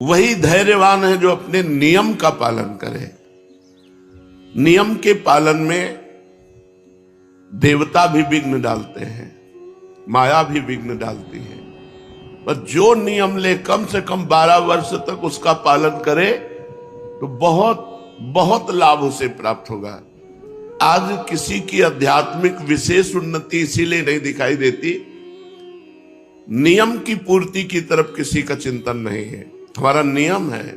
वही धैर्यवान है जो अपने नियम का पालन करे। नियम के पालन में देवता भी विघ्न डालते हैं, माया भी विघ्न डालती है, पर जो नियम ले कम से कम 12 वर्ष तक उसका पालन करे तो बहुत बहुत लाभ उसे प्राप्त होगा। आज किसी की आध्यात्मिक विशेष उन्नति इसीलिए नहीं दिखाई देती, नियम की पूर्ति की तरफ किसी का चिंतन नहीं है। हमारा नियम है,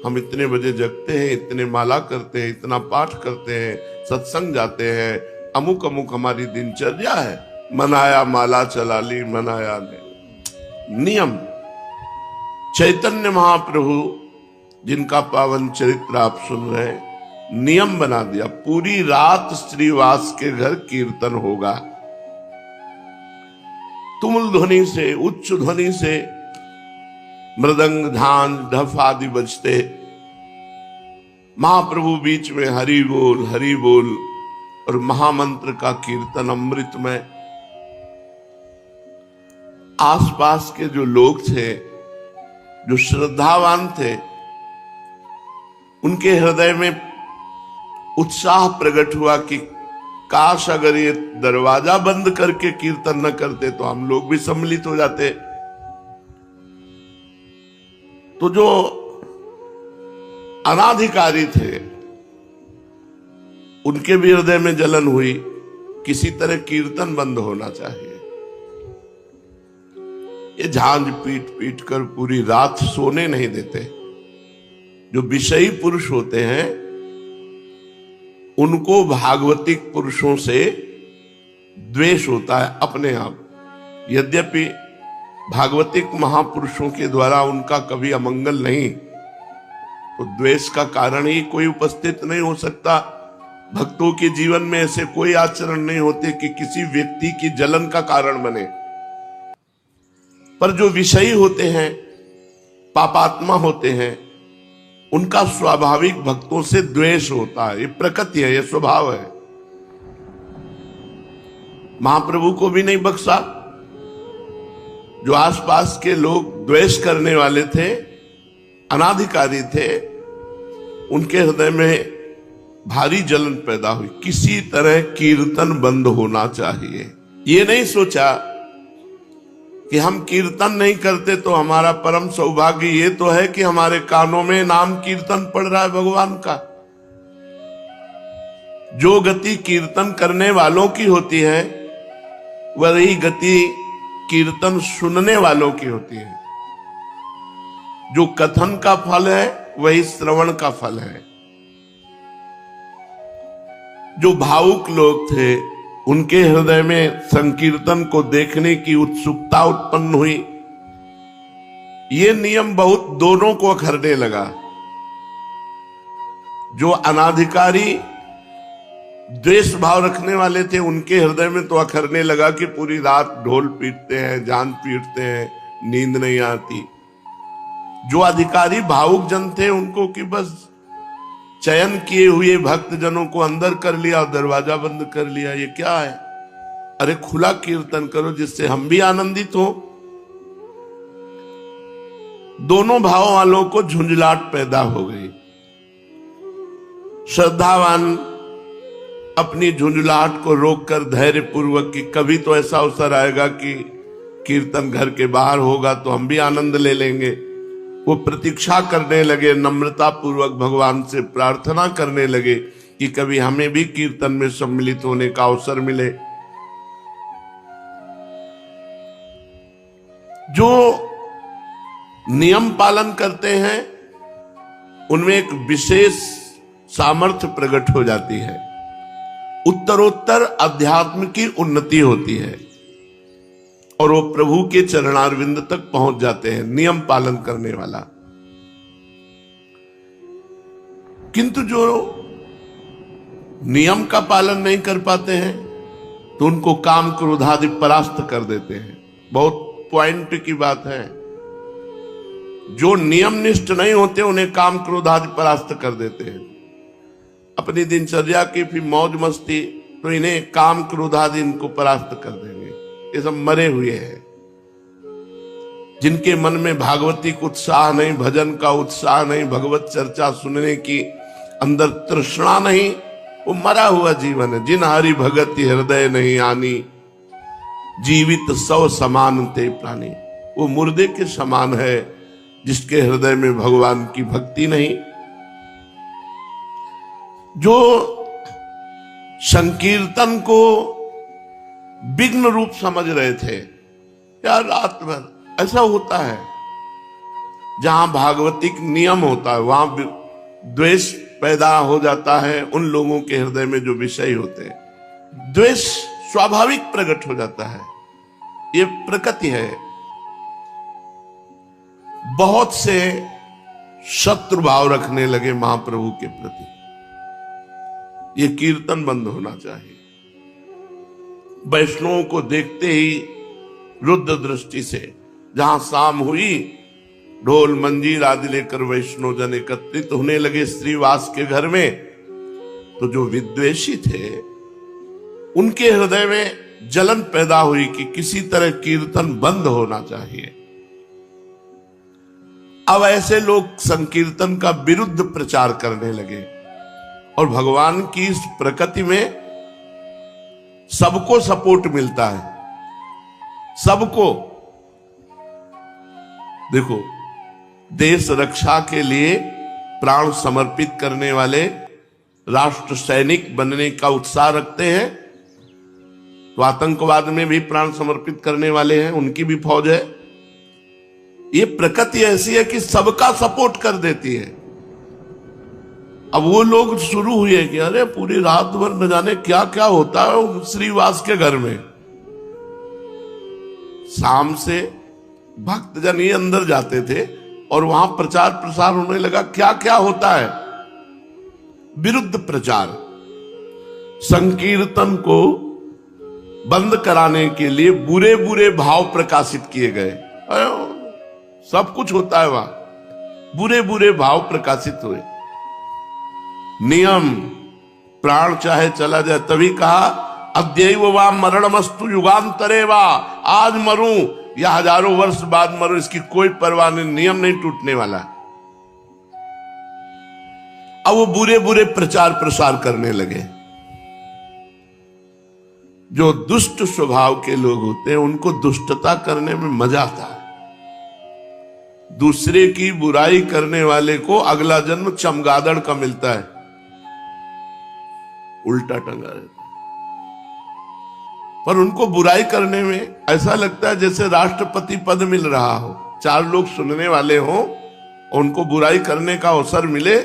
हम इतने बजे जगते हैं, इतने माला करते हैं, इतना पाठ करते हैं, सत्संग जाते हैं, अमुक अमुक हमारी दिनचर्या है। मनाया माला चला ली, मनाया नहीं। नियम। चैतन्य महाप्रभु जिनका पावन चरित्र आप सुन रहे हैं, नियम बना दिया, पूरी रात श्रीवास के घर कीर्तन होगा। तुमुल ध्वनि से, उच्च ध्वनि से मृदंग, झांझ, ढफ आदि बजते, महाप्रभु बीच में हरि बोल और महामंत्र का कीर्तन अमृत में। आसपास के जो लोग थे, जो श्रद्धावान थे, उनके हृदय में उत्साह प्रकट हुआ कि काश अगर ये दरवाजा बंद करके कीर्तन न करते तो हम लोग भी सम्मिलित हो जाते। तो जो अनाधिकारी थे उनके भी हृदय में जलन हुई, किसी तरह कीर्तन बंद होना चाहिए। ये झांझ पीट पीट कर पूरी रात सोने नहीं देते। जो विषयी पुरुष होते हैं उनको भागवतिक पुरुषों से द्वेष होता है अपने आप। यद्यपि भागवतिक महापुरुषों के द्वारा उनका कभी अमंगल नहीं, तो द्वेष का कारण ही कोई उपस्थित नहीं हो सकता। भक्तों के जीवन में ऐसे कोई आचरण नहीं होते कि किसी व्यक्ति की जलन का कारण बने। पर जो विषयी होते हैं, पापात्मा होते हैं, उनका स्वाभाविक भक्तों से द्वेष होता है। ये प्रकृति है, ये स्वभाव है। महाप्रभु को भी नहीं बख्शा। जो आसपास के लोग द्वेष करने वाले थे, अनाधिकारी थे, उनके हृदय में भारी जलन पैदा हुई। किसी तरह कीर्तन बंद होना चाहिए। ये नहीं सोचा कि हम कीर्तन नहीं करते तो हमारा परम सौभाग्य ये तो है कि हमारे कानों में नाम कीर्तन पड़ रहा है भगवान का। जो गति कीर्तन करने वालों की होती है, वही गति कीर्तन सुनने वालों की होती है। जो कथन का फल है वही श्रवण का फल है। जो भावुक लोग थे उनके हृदय में संकीर्तन को देखने की उत्सुकता उत्पन्न हुई। ये नियम बहुत दोनों को अखरने लगा। जो अनाधिकारी द्वेष भाव रखने वाले थे उनके हृदय में तो अखरने लगा कि पूरी रात ढोल पीटते हैं, जान पीटते हैं, नींद नहीं आती। जो अधिकारी भावुक जन थे उनको कि बस चयन किए हुए भक्त जनों को अंदर कर लिया और दरवाजा बंद कर लिया। ये क्या है? अरे खुला कीर्तन करो जिससे हम भी आनंदित हो। दोनों भाव वालों को झुंझलाहट पैदा हो गई। श्रद्धावान अपनी झुंझलाहट को रोककर धैर्य पूर्वक कि कभी तो ऐसा अवसर आएगा कि कीर्तन घर के बाहर होगा तो हम भी आनंद ले लेंगे, वो प्रतीक्षा करने लगे। नम्रता पूर्वक भगवान से प्रार्थना करने लगे कि कभी हमें भी कीर्तन में सम्मिलित होने का अवसर मिले। जो नियम पालन करते हैं उनमें एक विशेष सामर्थ्य प्रकट हो जाती है। उत्तरोत्तर अध्यात्म की उन्नति होती है और वो प्रभु के चरणारविंद तक पहुंच जाते हैं, नियम पालन करने वाला। किंतु जो नियम का पालन नहीं कर पाते हैं तो उनको काम क्रोध आदि परास्त कर देते हैं। बहुत पॉइंट की बात है। जो नियम निष्ठ नहीं होते उन्हें काम क्रोध आदि परास्त कर देते हैं। अपनी दिनचर्या की फिर मौज मस्ती, तो इन्हें काम क्रोध आदि इनको परास्त कर देंगे। ये सब मरे हुए हैं। जिनके मन में भागवतिक उत्साह नहीं, भजन का उत्साह नहीं, भगवत चर्चा सुनने की अंदर तृष्णा नहीं, वो मरा हुआ जीवन है। जिन हरि भगति हृदय नहीं आनी, जीवित सौ समान ते प्राणी। वो मुर्दे के समान है जिसके हृदय में भगवान की भक्ति नहीं। जो संकीर्तन को विघ्न रूप समझ रहे थे, यार रात भर ऐसा होता है, जहां भागवतिक नियम होता है वहां द्वेष पैदा हो जाता है। उन लोगों के हृदय में जो विषय होते हैं, द्वेष स्वाभाविक प्रकट हो जाता है, ये प्रकृति है। बहुत से शत्रु भाव रखने लगे महाप्रभु के प्रति। ये कीर्तन बंद होना चाहिए। वैष्णवों को देखते ही रुद्र दृष्टि से, जहां शाम हुई, ढोल मंजीर आदि लेकर वैष्णव जन एकत्रित होने लगे श्रीवास के घर में, तो जो विद्वेषी थे उनके हृदय में जलन पैदा हुई कि किसी तरह कीर्तन बंद होना चाहिए। अब ऐसे लोग संकीर्तन का विरुद्ध प्रचार करने लगे, और भगवान की इस प्रकृति में सबको सपोर्ट मिलता है, सबको। देखो, देश रक्षा के लिए प्राण समर्पित करने वाले राष्ट्र सैनिक बनने का उत्साह रखते हैं, तो आतंकवाद में भी प्राण समर्पित करने वाले हैं, उनकी भी फौज है। ये प्रकृति ऐसी है कि सबका सपोर्ट कर देती है। अब वो लोग शुरू हुए कि अरे पूरी रात भर न जाने क्या क्या होता है श्रीवास के घर में। शाम से भक्तजन ही अंदर जाते थे और वहां प्रचार प्रसार होने लगा, क्या क्या होता है, विरुद्ध प्रचार। संकीर्तन को बंद कराने के लिए बुरे बुरे भाव प्रकाशित किए गए। सब कुछ होता है वहां, बुरे बुरे भाव प्रकाशित हुए। नियम, प्राण चाहे चला जाए, तभी कहा अद्यैव वा मरणमस्तु युगांतरे वा, आज मरूं या हजारों वर्ष बाद मरूं, इसकी कोई परवाह नहीं, नियम नहीं टूटने वाला। अब वो बुरे बुरे प्रचार प्रसार करने लगे। जो दुष्ट स्वभाव के लोग होते हैं उनको दुष्टता करने में मजा आता है। दूसरे की बुराई करने वाले को अगला जन्म चमगादड़ का मिलता है, उल्टा टंगा रहता है। पर उनको बुराई करने में ऐसा लगता है जैसे राष्ट्रपति पद मिल रहा हो, चार लोग सुनने वाले हो, उनको बुराई करने का अवसर मिले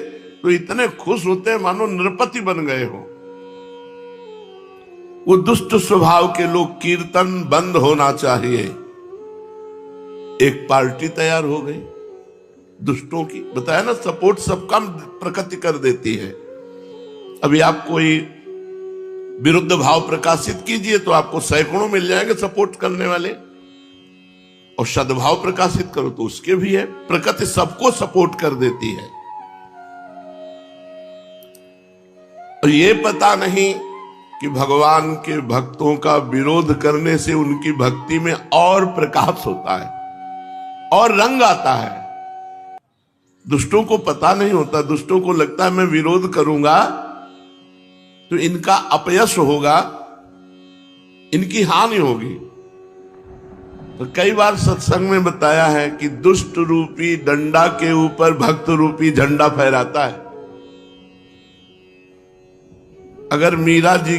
तो इतने खुश होते हैं मानो नृपति बन गए हो। वो दुष्ट स्वभाव के लोग, कीर्तन बंद होना चाहिए। एक पार्टी तैयार हो गई दुष्टों की, बताया ना, सपोर्ट सबका प्रकृति कर देती है। अभी आप कोई विरुद्ध भाव प्रकाशित कीजिए तो आपको सैकड़ों मिल जाएंगे सपोर्ट करने वाले, और सद्भाव प्रकाशित करो तो उसके भी है। प्रकृति सबको सपोर्ट कर देती है। और ये पता नहीं कि भगवान के भक्तों का विरोध करने से उनकी भक्ति में और प्रकाश होता है और रंग आता है। दुष्टों को पता नहीं होता, दुष्टों को लगता है मैं विरोध करूंगा तो इनका अपयश होगा, इनकी हानि होगी। तो कई बार सत्संग में बताया है कि दुष्ट रूपी डंडा के ऊपर भक्त रूपी झंडा फहराता है। अगर मीरा जी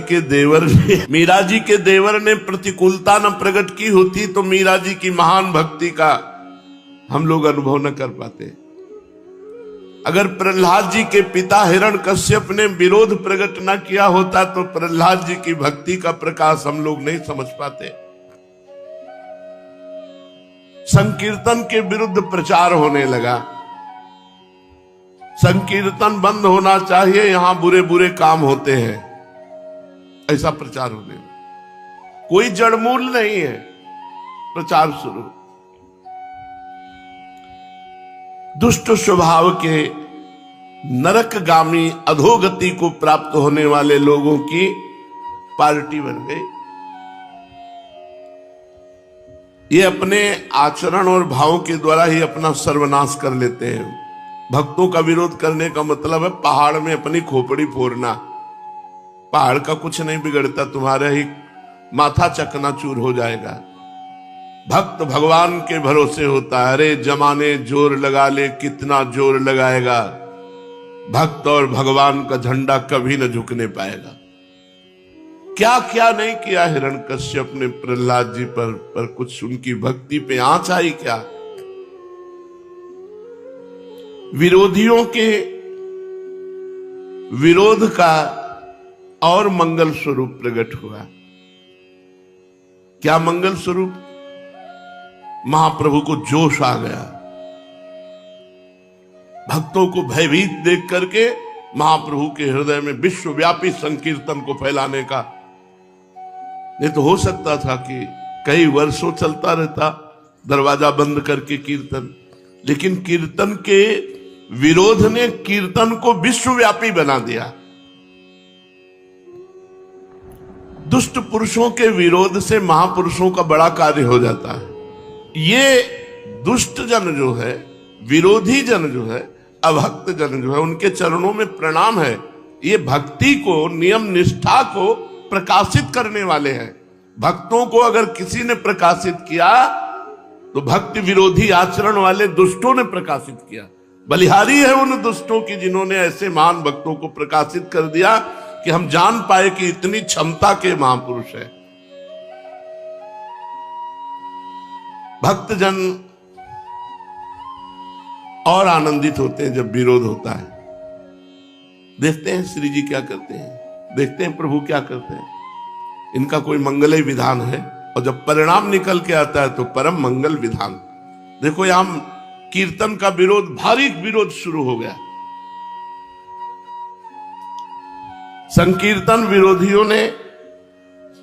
के देवर ने प्रतिकूलता न प्रकट की होती तो मीरा जी की महान भक्ति का हम लोग अनुभव न कर पाते। अगर प्रहलाद जी के पिता हिरण्यकश्यप ने विरोध प्रकट न किया होता तो प्रहलाद जी की भक्ति का प्रकाश हम लोग नहीं समझ पाते। संकीर्तन के विरुद्ध प्रचार होने लगा। संकीर्तन बंद होना चाहिए, यहां बुरे बुरे काम होते हैं, ऐसा प्रचार होने लगा। कोई जड़मूल नहीं है, प्रचार शुरू। दुष्ट स्वभाव के नरकगामी अधोगति को प्राप्त होने वाले लोगों की पार्टी बन गई। ये अपने आचरण और भाव के द्वारा ही अपना सर्वनाश कर लेते हैं। भक्तों का विरोध करने का मतलब है पहाड़ में अपनी खोपड़ी फोड़ना। पहाड़ का कुछ नहीं बिगड़ता, तुम्हारा ही माथा चकनाचूर हो जाएगा। भक्त भगवान के भरोसे होता है। अरे जमाने जोर लगा ले, कितना जोर लगाएगा, भक्त और भगवान का झंडा कभी न झुकने पाएगा। क्या क्या नहीं किया हिरण्यकश्यप ने प्रहलाद जी पर कुछ उनकी भक्ति पे आंच आई क्या? विरोधियों के विरोध का और मंगल स्वरूप प्रकट हुआ। क्या मंगल स्वरूप? महाप्रभु को जोश आ गया। भक्तों को भयभीत देख करके महाप्रभु के हृदय में विश्वव्यापी संकीर्तन को फैलाने का। नहीं तो हो सकता था कि कई वर्षों चलता रहता दरवाजा बंद करके कीर्तन, लेकिन कीर्तन के विरोध ने कीर्तन को विश्वव्यापी बना दिया। दुष्ट पुरुषों के विरोध से महापुरुषों का बड़ा कार्य हो जाता है। ये दुष्ट जन जो है, विरोधी जन जो है, अभक्त जन जो है, उनके चरणों में प्रणाम है। ये भक्ति को, नियम निष्ठा को प्रकाशित करने वाले हैं। भक्तों को अगर किसी ने प्रकाशित किया तो भक्ति विरोधी आचरण वाले दुष्टों ने प्रकाशित किया। बलिहारी है उन दुष्टों की जिन्होंने ऐसे महान भक्तों को प्रकाशित कर दिया कि हम जान पाए कि इतनी क्षमता के महापुरुष है। भक्तजन और आनंदित होते हैं जब विरोध होता है। देखते हैं श्री जी क्या करते हैं, देखते हैं प्रभु क्या करते हैं। इनका कोई मंगल विधान है और जब परिणाम निकल के आता है तो परम मंगल विधान। देखो यहां कीर्तन का विरोध, भारी विरोध शुरू हो गया। संकीर्तन विरोधियों ने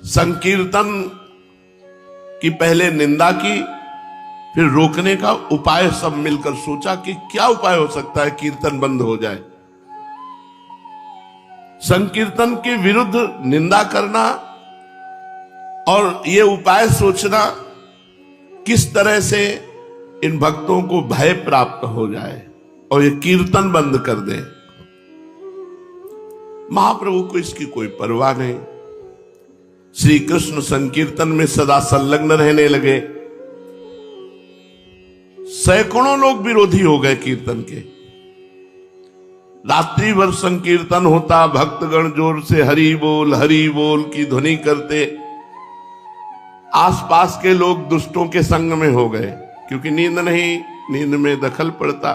संकीर्तन की पहले निंदा की, फिर रोकने का उपाय सब मिलकर सोचा कि क्या उपाय हो सकता है कीर्तन बंद हो जाए। संकीर्तन के विरुद्ध निंदा करना और ये उपाय सोचना किस तरह से इन भक्तों को भय प्राप्त हो जाए और ये कीर्तन बंद कर दे। महाप्रभु को इसकी कोई परवाह नहीं। श्री कृष्ण संकीर्तन में सदा संलग्न रहने लगे। सैकड़ों लोग विरोधी हो गए कीर्तन के। रात्रि भर संकीर्तन होता, भक्तगण जोर से हरि बोल की ध्वनि करते। आसपास के लोग दुष्टों के संग में हो गए, क्योंकि नींद नहीं, नींद में दखल पड़ता।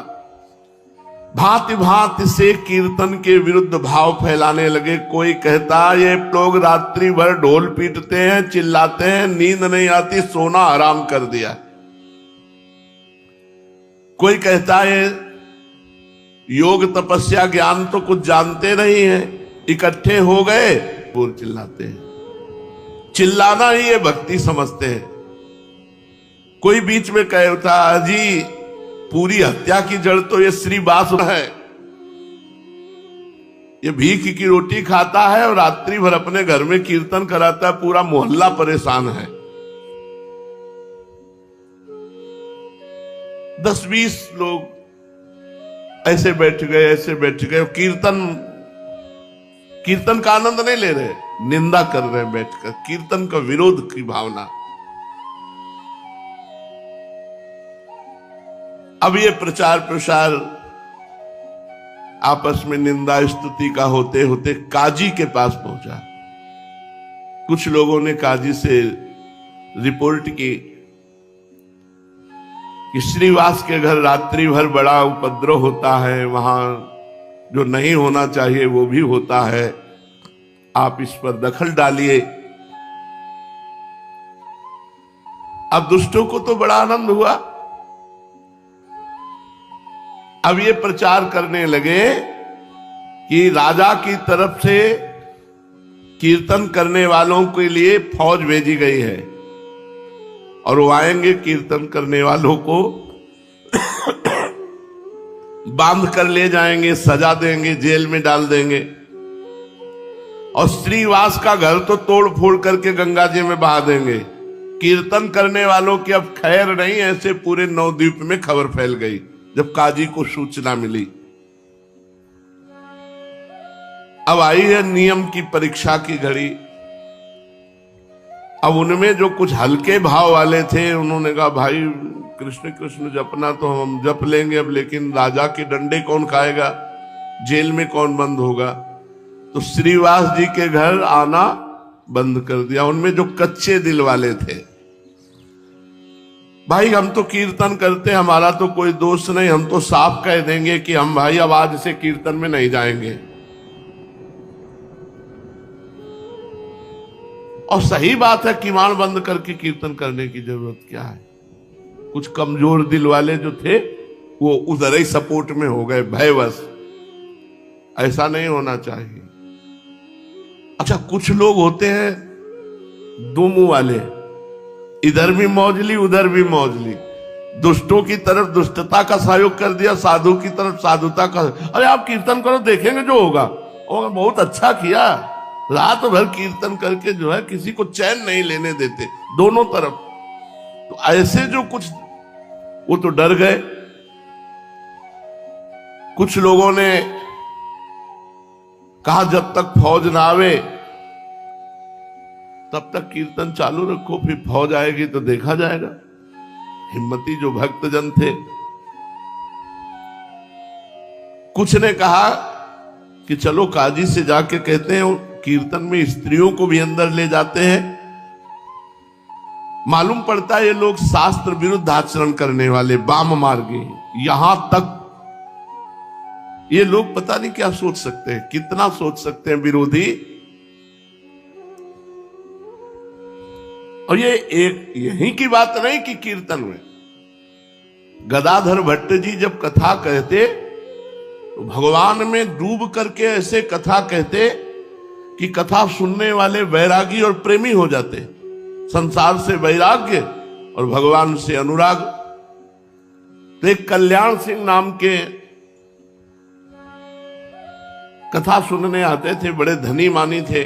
भांति भांति से कीर्तन के विरुद्ध भाव फैलाने लगे। कोई कहता ये लोग रात्रि भर ढोल पीटते हैं, चिल्लाते हैं, नींद नहीं आती, सोना हराम कर दिया। कोई कहता है योग तपस्या ज्ञान तो कुछ जानते नहीं है, इकट्ठे हो गए बोल चिल्लाते हैं। चिल्लाना ही ये भक्ति समझते हैं। कोई बीच में कहता जी पूरी हत्या की जड़ तो ये श्री बास है, ये भीख की रोटी खाता है और रात्रि भर अपने घर में कीर्तन कराता है, पूरा मोहल्ला परेशान है। 10-20 लोग ऐसे बैठ गए, कीर्तन का आनंद नहीं ले रहे, निंदा कर रहे हैं बैठकर, कीर्तन का विरोध की भावना। अब ये प्रचार प्रसार आपस में निंदा स्तुति का होते होते काजी के पास पहुंचा। कुछ लोगों ने काजी से रिपोर्ट की कि श्रीवास के घर रात्रि भर बड़ा उपद्रव होता है, वहां जो नहीं होना चाहिए वो भी होता है, आप इस पर दखल डालिए। अब दुष्टों को तो बड़ा आनंद हुआ। अब ये प्रचार करने लगे कि राजा की तरफ से कीर्तन करने वालों के लिए फौज भेजी गई है और वो आएंगे, कीर्तन करने वालों को बांध कर ले जाएंगे, सजा देंगे, जेल में डाल देंगे और श्रीवास का घर तो तोड़ फोड़ करके गंगा जी में बहा देंगे। कीर्तन करने वालों की अब खैर नहीं, ऐसे पूरे नवद्वीप में खबर फैल गई जब काजी को सूचना मिली। अब आई है नियम की परीक्षा की घड़ी। अब उनमें जो कुछ हल्के भाव वाले थे उन्होंने कहा भाई कृष्ण कृष्ण जपना तो हम जप लेंगे अब, लेकिन राजा के डंडे कौन खाएगा, जेल में कौन बंद होगा। तो श्रीवास जी के घर आना बंद कर दिया। उनमें जो कच्चे दिल वाले थे, भाई हम तो कीर्तन करते, हमारा तो कोई दोष नहीं, हम तो साफ कह देंगे कि हम भाई अब आज से कीर्तन में नहीं जाएंगे। और सही बात है, किवाड़ बंद करके कीर्तन करने की जरूरत क्या है। कुछ कमजोर दिल वाले जो थे वो उधर ही सपोर्ट में हो गए भयवश। ऐसा नहीं होना चाहिए। अच्छा, कुछ लोग होते हैं दो मुंह वाले, इधर भी मौजली उधर भी मौजली। दुष्टों की तरफ दुष्टता का सहयोग कर दिया, साधु की तरफ साधुता का। अरे आप कीर्तन करो, देखेंगे जो होगा। और बहुत अच्छा किया, रात भर कीर्तन करके जो है किसी को चैन नहीं लेने देते दोनों तरफ। तो ऐसे जो कुछ वो तो डर गए। कुछ लोगों ने कहा जब तक फौज ना आवे तब तक कीर्तन चालू रखो, फिर फौज आएगी तो देखा जाएगा। हिम्मती जो भक्तजन थे। कुछ ने कहा कि चलो काजी से जाके कहते हैं कीर्तन में स्त्रियों को भी अंदर ले जाते हैं। मालूम पड़ता है ये लोग शास्त्र विरुद्ध आचरण करने वाले वाम मार्गी। यहां तक ये लोग पता नहीं क्या सोच सकते हैं, कितना सोच सकते हैं विरोधी। और ये एक यहीं की बात नहीं कि कीर्तन में गदाधर भट्ट जी जब कथा कहते तो भगवान में डूब करके ऐसे कथा कहते कि कथा सुनने वाले वैरागी और प्रेमी हो जाते। संसार से वैराग्य और भगवान से अनुराग। तो एक कल्याण सिंह नाम के कथा सुनने आते थे, बड़े धनी मानी थे।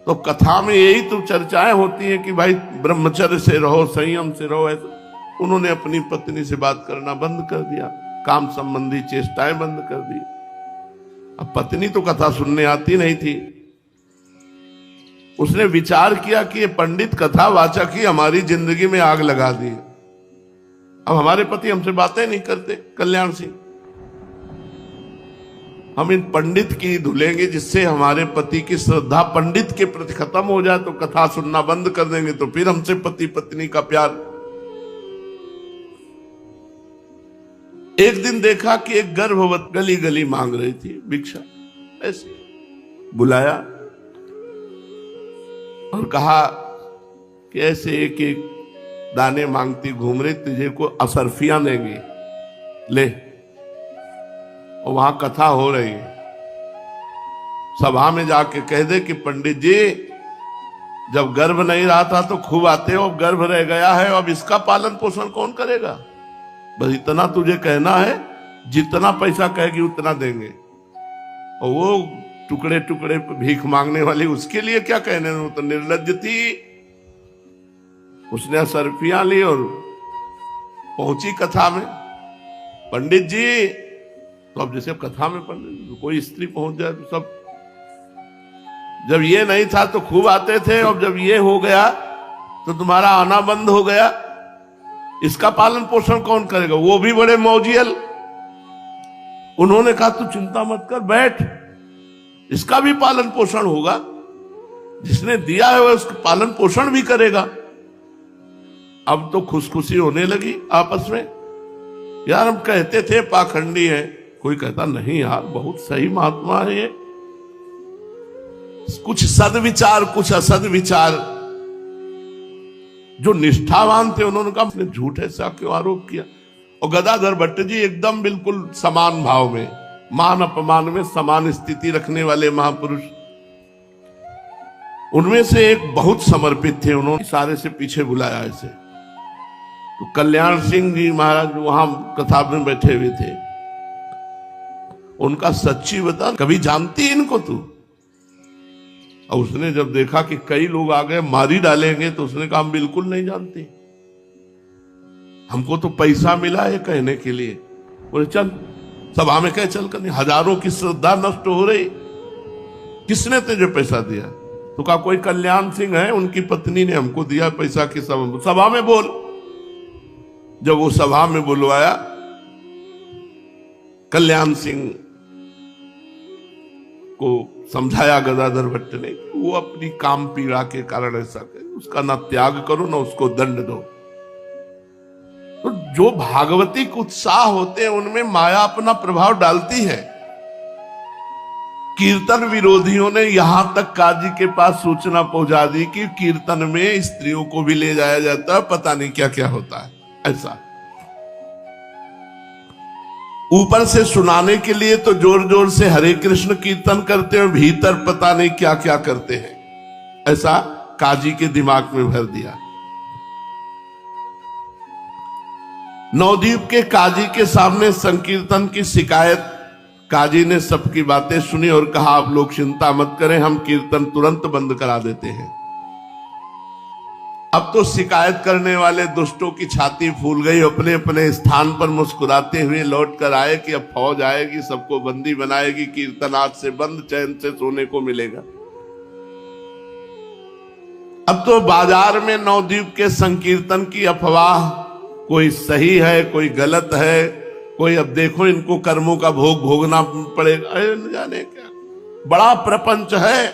तो कथा में यही तो चर्चाएं होती हैं कि भाई ब्रह्मचर्य से रहो, संयम से रहो। ऐसा उन्होंने अपनी पत्नी से बात करना बंद कर दिया, काम संबंधी चेष्टाएं बंद कर दी। अब पत्नी तो कथा सुनने आती नहीं थी। उसने विचार किया कि ये पंडित कथावाचक ही हमारी जिंदगी में आग लगा दी। अब हमारे पति हमसे बातें नहीं करते। कल्याण सिंह, हम इन पंडित की धुलेंगे जिससे हमारे पति की श्रद्धा पंडित के प्रति खत्म हो जाए। तो कथा सुनना बंद कर देंगे तो फिर हमसे पति पत्नी का प्यार। एक दिन देखा कि एक गर्भवत गली गली मांग रही थी भिक्षा। ऐसे बुलाया और कहा कि ऐसे एक एक दाने मांगती घूम रही, तुझे को असरफियां देंगी, ले। और वहां कथा हो रही है। सभा में जाके कह दे कि पंडित जी जब गर्भ नहीं रहा था तो खूब आते हो, अब गर्भ रह गया है, अब इसका पालन पोषण कौन करेगा। बस इतना तुझे कहना है, जितना पैसा कहेगी उतना देंगे। और वो टुकड़े टुकड़े भीख मांगने वाली, उसके लिए क्या कहने, वो तो निर्लज्ज थी। उसने असरफियां ली और पहुंची कथा में। पंडित जी, तो अब जैसे कथा में पंडित कोई स्त्री पहुंच जाए तो सब, जब ये नहीं था तो खूब आते थे, अब जब ये हो गया तो तुम्हारा आना बंद हो गया, इसका पालन पोषण कौन करेगा। वो भी बड़े मौजियल। उन्होंने कहा तू चिंता मत कर, बैठ, इसका भी पालन पोषण होगा। जिसने दिया है वह उसका पालन पोषण भी करेगा। अब तो खुशखुशी होने लगी आपस में। यार हम कहते थे पाखंडी है, कोई कहता नहीं यार बहुत सही महात्मा है ये। कुछ सदविचार कुछ असद विचार। जो निष्ठावान थे उन्होंने कहा अपने झूठ ऐसा क्यों आरोप किया। और गदाधर भट्ट जी एकदम बिल्कुल समान भाव में, मान अपमान में समान स्थिति रखने वाले महापुरुष। उनमें से एक बहुत समर्पित थे, उन्होंने सारे से पीछे बुलाया ऐसे। तो कल्याण सिंह जी महाराज वहां कथा में बैठे हुए थे। उनका सच्ची बता, कभी जानती इनको तू? और उसने जब देखा कि कई लोग आ गए मारी डालेंगे, तो उसने कहा हम बिल्कुल नहीं जानते, हमको तो पैसा मिला है कहने के लिए। बोले चल सभा में कह चल कर, हजारों की श्रद्धा नष्ट हो रही, किसने तुझे पैसा दिया? तो कहा कोई कल्याण सिंह है, उनकी पत्नी ने हमको दिया पैसा की सभा में बोल। जब वो सभा में बुलवाया कल्याण सिंह को समझाया गदाधर भट्ट ने, वो अपनी काम पीड़ा के कारण ऐसा करे, उसका ना त्याग करो ना उसको दंड दो। तो जो भागवतिक उत्साह होते हैं उनमें माया अपना प्रभाव डालती है। कीर्तन विरोधियों ने यहां तक काजी के पास सूचना पहुंचा दी कि कीर्तन में स्त्रियों को भी ले जाया जाता है, पता नहीं क्या क्या होता है। ऐसा ऊपर से सुनाने के लिए तो जोर जोर से हरे कृष्ण कीर्तन करते हैं, भीतर पता नहीं क्या क्या करते हैं। ऐसा काजी के दिमाग में भर दिया। नवद्वीप के काजी के सामने संकीर्तन की शिकायत, काजी ने सबकी बातें सुनी और कहा आप लोग चिंता मत करें, हम कीर्तन तुरंत बंद करा देते हैं। अब तो शिकायत करने वाले दुष्टों की छाती फूल गई, अपने अपने स्थान पर मुस्कुराते हुए लौट कर आए कि अब फौज आएगी, सबको बंदी बनाएगी, कीर्तन आज से बंद, चैन से सोने को मिलेगा। अब तो बाजार में नवद्वीप के संकीर्तन की अफवाह, कोई सही है कोई गलत है, कोई अब देखो इनको कर्मों का भोग भोगना पड़ेगा, अरे न जाने क्या बड़ा प्रपंच है।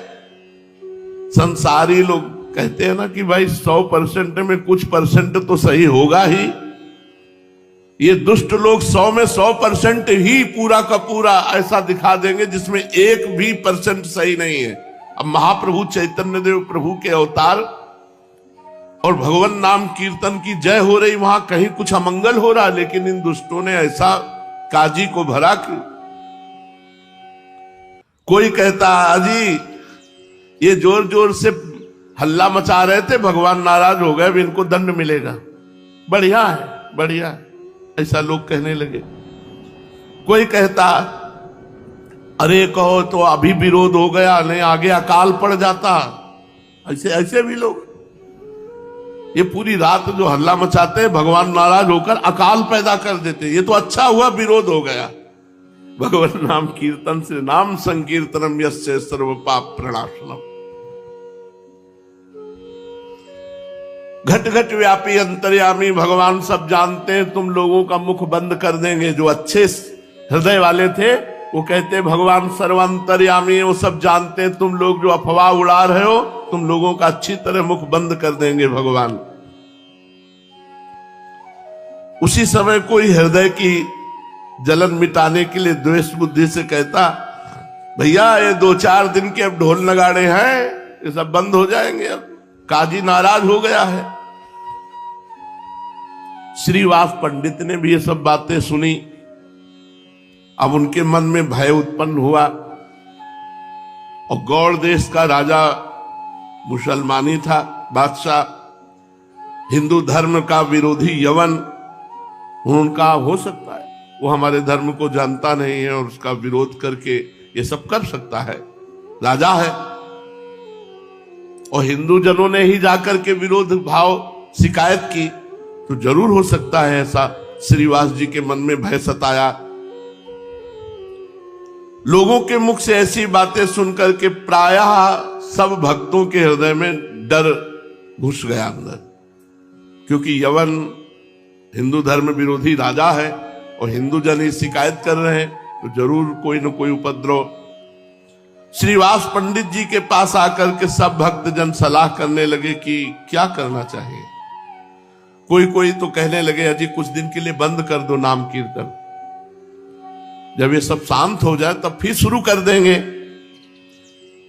संसारी लोग कहते हैं ना कि भाई 100% में कुछ परसेंट तो सही होगा ही। ये दुष्ट लोग 100 में 100% ही पूरा का पूरा ऐसा दिखा देंगे जिसमें 1% सही नहीं है। अब महाप्रभु चैतन्य देव प्रभु के अवतार और भगवान नाम कीर्तन की जय हो रही, वहां कहीं कुछ अमंगल हो रहा, लेकिन इन दुष्टों ने ऐसा काजी को भरा कि कोई कहता अजी ये जोर जोर से हल्ला मचा रहे थे, भगवान नाराज हो गए, अब इनको दंड मिलेगा, बढ़िया है बढ़िया है, ऐसा लोग कहने लगे। कोई कहता अरे कहो तो अभी विरोध हो गया, नहीं आगे अकाल पड़ जाता। ऐसे ऐसे भी लोग, ये पूरी रात जो हल्ला मचाते हैं, भगवान नाराज होकर अकाल पैदा कर देते। ये तो अच्छा हुआ विरोध हो गया। भगवान नाम कीर्तन से, नाम संकीर्तनम यस्य सर्व पाप प्रणाशनम। घट घट व्यापी अंतर्यामी, भगवान सब जानते हैं, तुम लोगों का मुख बंद कर देंगे। जो अच्छे हृदय वाले थे वो कहते भगवान सर्वांतर्यामी, वो सब जानते हैं, तुम लोग जो अफवाह उड़ा रहे हो, तुम लोगों का अच्छी तरह मुख बंद कर देंगे भगवान। उसी समय कोई हृदय की जलन मिटाने के लिए द्वेष बुद्धि से कहता भैया ये 2-4 दिन के अब ढोल नगाड़े हैं, ये सब बंद हो जाएंगे, अब काजी नाराज हो गया है। श्रीवास पंडित ने भी ये सब बातें सुनी। अब उनके मन में भय उत्पन्न हुआ, और गौड़ देश का राजा मुसलमानी था, बादशाह, हिंदू धर्म का विरोधी यवन, उनका हो सकता है वो हमारे धर्म को जानता नहीं है और उसका विरोध करके ये सब कर सकता है, राजा है। और हिंदू जनों ने ही जाकर के विरोध भाव शिकायत की, तो जरूर हो सकता है ऐसा। श्रीवास जी के मन में भय सताया। लोगों के मुख से ऐसी बातें सुनकर के प्रायः सब भक्तों के हृदय में डर घुस गया अंदर, क्योंकि यवन हिंदू धर्म विरोधी राजा है और हिंदू जन ही शिकायत कर रहे हैं, तो जरूर कोई न कोई उपद्रव। श्रीवास पंडित जी के पास आकर के सब भक्तजन सलाह करने लगे कि क्या करना चाहिए। कोई कोई तो कहने लगे अजी कुछ दिन के लिए बंद कर दो नाम कीर्तन, जब ये सब शांत हो जाए तब फिर शुरू कर देंगे।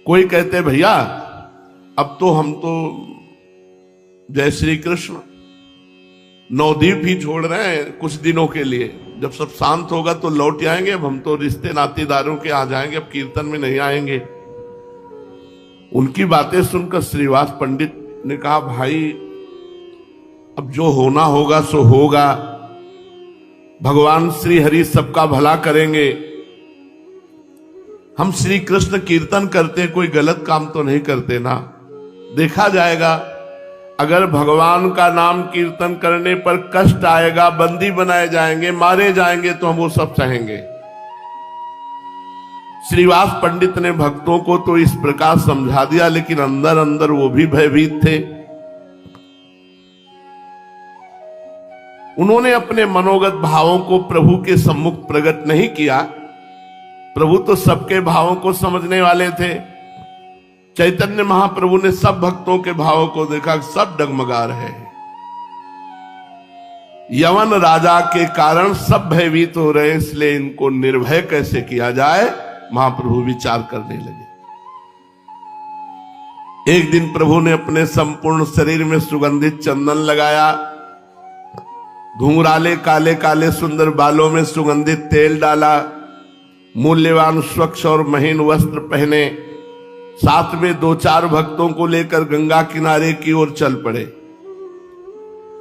कोई कहते भैया अब तो हम तो जय श्री कृष्ण नवद्वीप ही छोड़ रहे हैं कुछ दिनों के लिए, जब सब शांत होगा तो लौट आएंगे, अब हम तो रिश्ते नातेदारों के आ जाएंगे, अब कीर्तन में नहीं आएंगे। उनकी बातें सुनकर श्रीवास पंडित ने कहा भाई अब जो होना होगा सो होगा, भगवान श्री हरि सबका भला करेंगे। हम श्री कृष्ण कीर्तन करते, कोई गलत काम तो नहीं करते ना। देखा जाएगा, अगर भगवान का नाम कीर्तन करने पर कष्ट आएगा, बंदी बनाए जाएंगे, मारे जाएंगे, तो हम वो सब सहेंगे। श्रीवास पंडित ने भक्तों को तो इस प्रकार समझा दिया, लेकिन अंदर अंदर वो भी भयभीत थे। उन्होंने अपने मनोगत भावों को प्रभु के सम्मुख प्रकट नहीं किया। प्रभु तो सबके भावों को समझने वाले थे। चैतन्य महाप्रभु ने सब भक्तों के भावों को देखा, सब डगमगा रहे हैं। यवन राजा के कारण सब भयभीत हो रहे हैं, इसलिए इनको निर्भय कैसे किया जाए, महाप्रभु विचार करने लगे। एक दिन प्रभु ने अपने संपूर्ण शरीर में सुगंधित चंदन लगाया, घुंघराले काले काले सुंदर बालों में सुगंधित तेल डाला, मूल्यवान स्वच्छ और महीन वस्त्र पहने, साथ में 2-4 भक्तों को लेकर गंगा किनारे की ओर चल पड़े।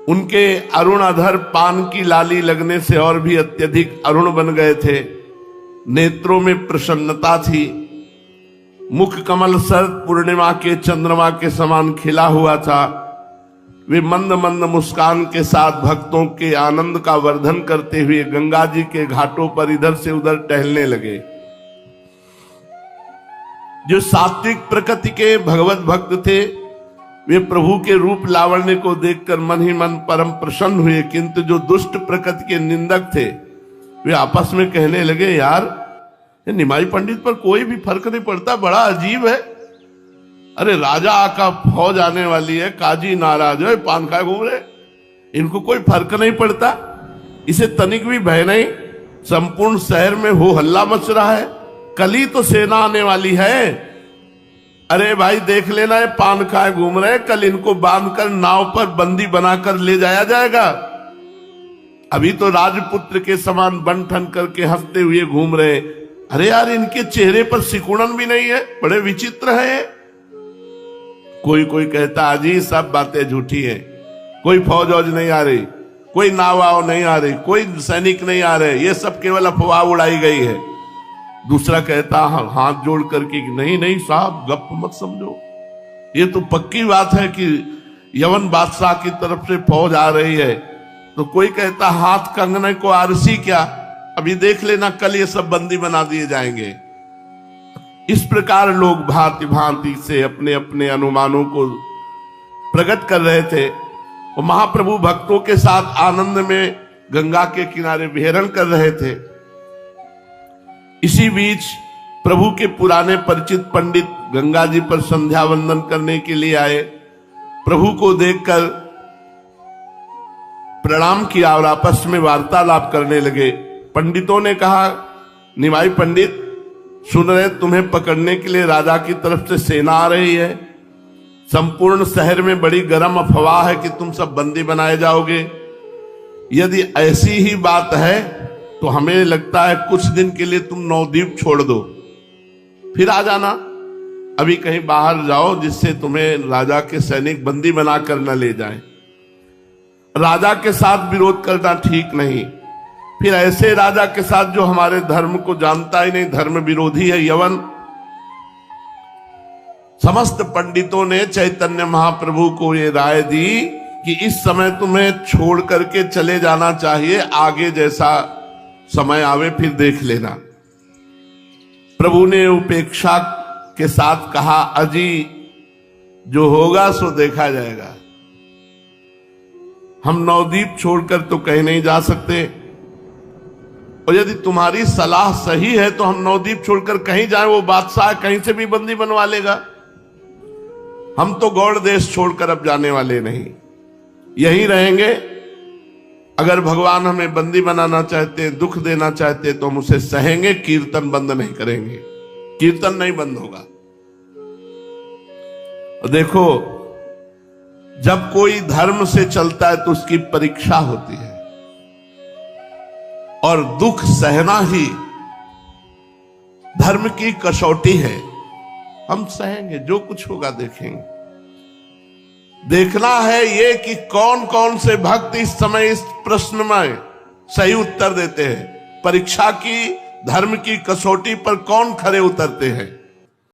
उनके अरुण अधर पान की लाली लगने से और भी अत्यधिक अरुण बन गए थे। नेत्रों में प्रसन्नता थी, मुख कमल शरद पूर्णिमा के चंद्रमा के समान खिला हुआ था। वे मंद मंद मुस्कान के साथ भक्तों के आनंद का वर्धन करते हुए गंगा जी के घाटों पर इधर से उधर टहलने लगे। जो सात्विक प्रकृति के भगवत भक्त थे, वे प्रभु के रूप लावण्य को देखकर मन ही मन परम प्रसन्न हुए, किंतु जो दुष्ट प्रकृति के निंदक थे, वे आपस में कहने लगे, यार ये निमाई पंडित पर कोई भी फर्क नहीं पड़ता, बड़ा अजीब है। अरे राजा का फौज आने वाली है, काजी नाराज है, पान खाए घूम रहे, इनको कोई फर्क नहीं पड़ता, इसे तनिक भी भय नहीं। संपूर्ण शहर में हो हल्ला मच रहा है, कल ही तो सेना आने वाली है। अरे भाई देख लेना, ये पान खाए घूम रहे, कल इनको बांधकर नाव पर बंदी बनाकर ले जाया जाएगा। अभी तो राजपुत्र के समान बन ठन करके हंसते हुए घूम रहे। अरे यार, इनके चेहरे पर सिकुड़न भी नहीं है, बड़े विचित्र है। कोई कोई कहता अजी सब बातें झूठी है, कोई फौज वौज नहीं आ रही, कोई नाव वाव नहीं आ रही, कोई सैनिक नहीं आ रहे, ये सब केवल अफवाह उड़ाई गई है। दूसरा कहता हाथ जोड़ करके कि नहीं नहीं साहब, गप मत समझो, ये तो पक्की बात है कि यवन बादशाह की तरफ से फौज आ रही है। तो कोई कहता हाथ कंगने को आरसी क्या, अभी देख लेना, कल ये सब बंदी बना दिए जाएंगे। इस प्रकार लोग भांति भांति से अपने अपने अनुमानों को प्रकट कर रहे थे। और महाप्रभु भक्तों के साथ आनंद में गंगा के किनारे विहरण कर रहे थे। इसी बीच प्रभु के पुराने परिचित पंडित गंगा जी पर संध्या वंदन करने के लिए आए। प्रभु को देखकर प्रणाम किया और आपस में वार्तालाप करने लगे। पंडितों ने कहा, निमाई पंडित सुन रहे, तुम्हें पकड़ने के लिए राजा की तरफ से सेना आ रही है। संपूर्ण शहर में बड़ी गर्म अफवाह है कि तुम सब बंदी बनाए जाओगे। यदि ऐसी ही बात है तो हमें लगता है कुछ दिन के लिए तुम नवद्वीप छोड़ दो, फिर आ जाना। अभी कहीं बाहर जाओ जिससे तुम्हें राजा के सैनिक बंदी बनाकर न ले जाएं। राजा के साथ विरोध करना ठीक नहीं, फिर ऐसे राजा के साथ जो हमारे धर्म को जानता ही नहीं, धर्म विरोधी है, यवन। समस्त पंडितों ने चैतन्य महाप्रभु को ये राय दी कि इस समय तुम्हें छोड़ करके चले जाना चाहिए, आगे जैसा समय आवे फिर देख लेना। प्रभु ने उपेक्षा के साथ कहा, अजी जो होगा सो देखा जाएगा। हम नवद्वीप छोड़कर तो कहीं नहीं जा सकते, और यदि तुम्हारी सलाह सही है तो हम नवद्वीप छोड़कर कहीं जाएं, वो बादशाह कहीं से भी बंदी बनवा लेगा। हम तो गौड़ देश छोड़कर अब जाने वाले नहीं, यहीं रहेंगे। अगर भगवान हमें बंदी बनाना चाहते, दुख देना चाहते, तो हम उसे सहेंगे, कीर्तन बंद नहीं करेंगे, कीर्तन नहीं बंद होगा। और देखो, जब कोई धर्म से चलता है तो उसकी परीक्षा होती है, और दुख सहना ही धर्म की कसौटी है। हम सहेंगे, जो कुछ होगा देखेंगे। देखना है ये कि कौन कौन से भक्त इस समय इस प्रश्न में सही उत्तर देते हैं। परीक्षा की धर्म की कसौटी पर कौन खरे उतरते हैं?